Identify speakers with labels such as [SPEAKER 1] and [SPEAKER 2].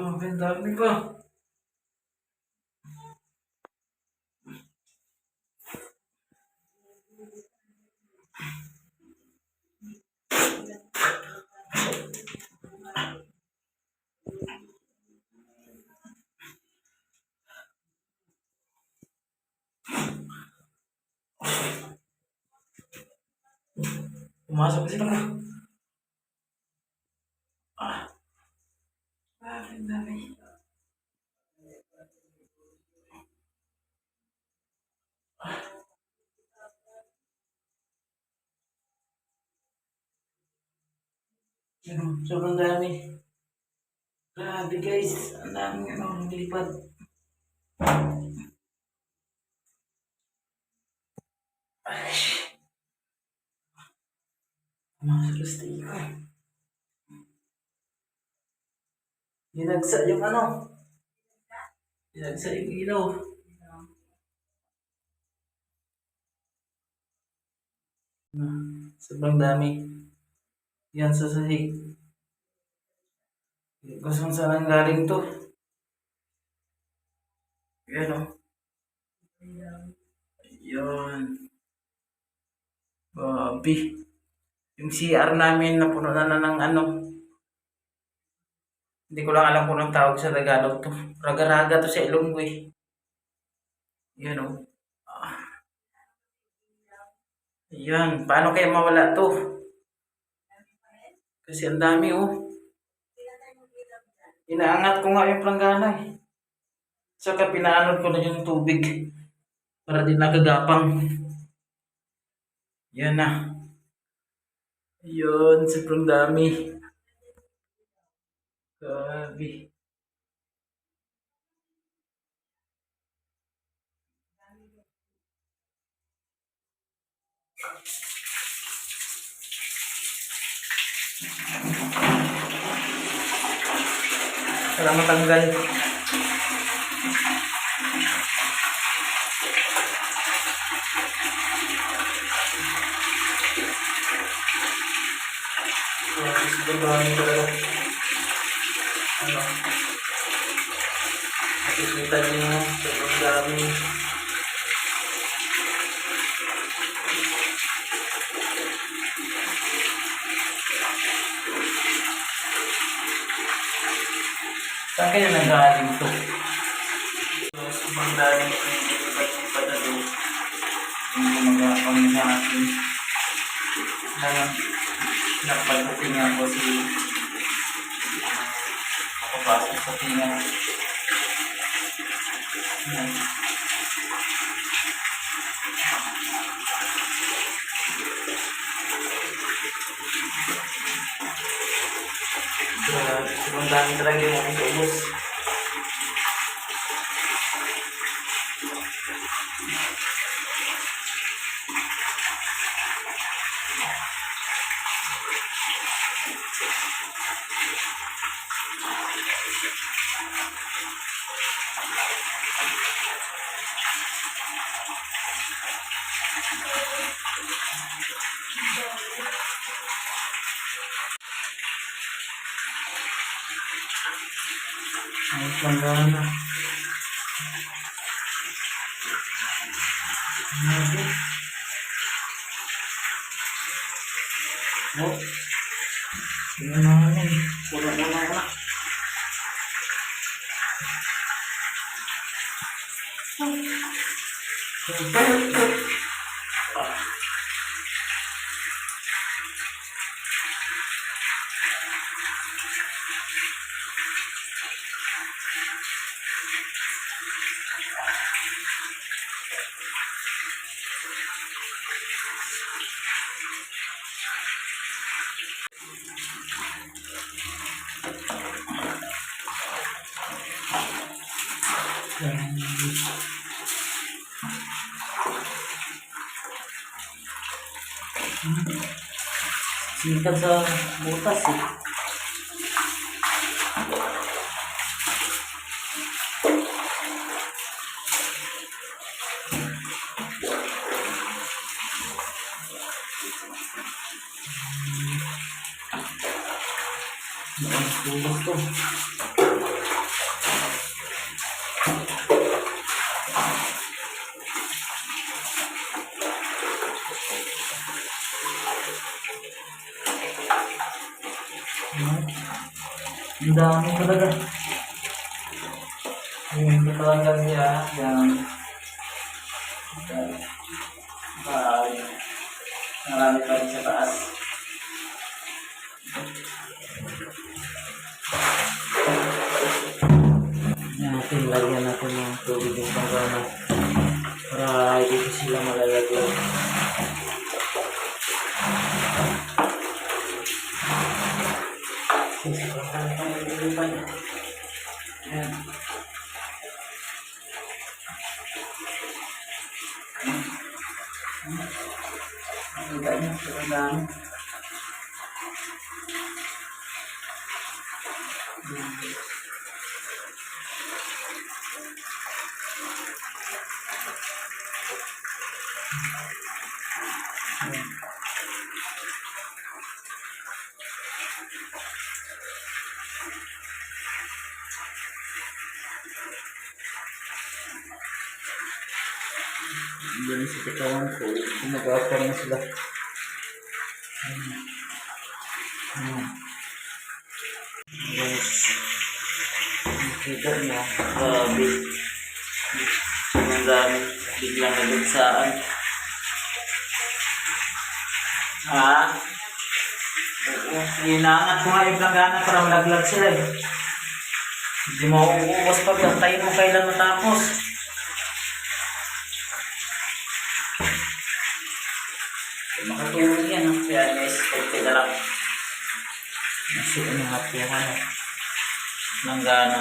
[SPEAKER 1] Ang dami pa. Pumasok sila ka. Ang dami. Sobrang dami. Grabe guys, ang dami nilipad. Pumasok ka. Dinagsa yung dinagsa yung ilaw. Sobrang dami. Yan sa sahig. Kung saan galing to. Yan o. Yan. Grabe. Yung CR namin napuno na ng Hindi ko lang alam kung anong tawag sa Tagalog to. Raga-raga to sa Ilonggo eh. Yan o. Yan. Paano kaya mawala to? Kasi ang dami Inaangat ko nga yung planggana eh. Saka pinaanod ko na yung tubig. Para di nakagapang. Yan na. Yun. Sobrang dami. Grabe. Para matanggal. Sobrang dami talaga. Nakikita niyo, sobrang dami. Saan kaya nagaling to? Sobrang dami lipat-lipat na to. Yung gumagapang sa akin. Napagdating ako nakapasok sa tinga. Sobrang dami talaga yung aking ubos. Ay, planggana. Tingnan namin. Pura na na. Sikat sa butas eh. Butas to. Hmm. Ang dami talaga. Yung talaga niya. Yan. Bye. Marami pa rin sa taas. Natin, lagyan natin ng tubig yung panggana para hindi ko sila malalagyan. Ayan. Nakita niyo, sobrang dami. Diyan sa katawan ko, gumagapang na sila. Yes. Nakita niyo, grabe. Ang dami, biglang nalugsaan. Ha? Oo, inaangat ko nga yung planggana para malaglag sila eh. Hindi mo uuwas pa, antayin mo kailan matapos. Makatulong yan, no? Kaya guys, konti na lang. Nasi, ano, hati yung ano, planggana.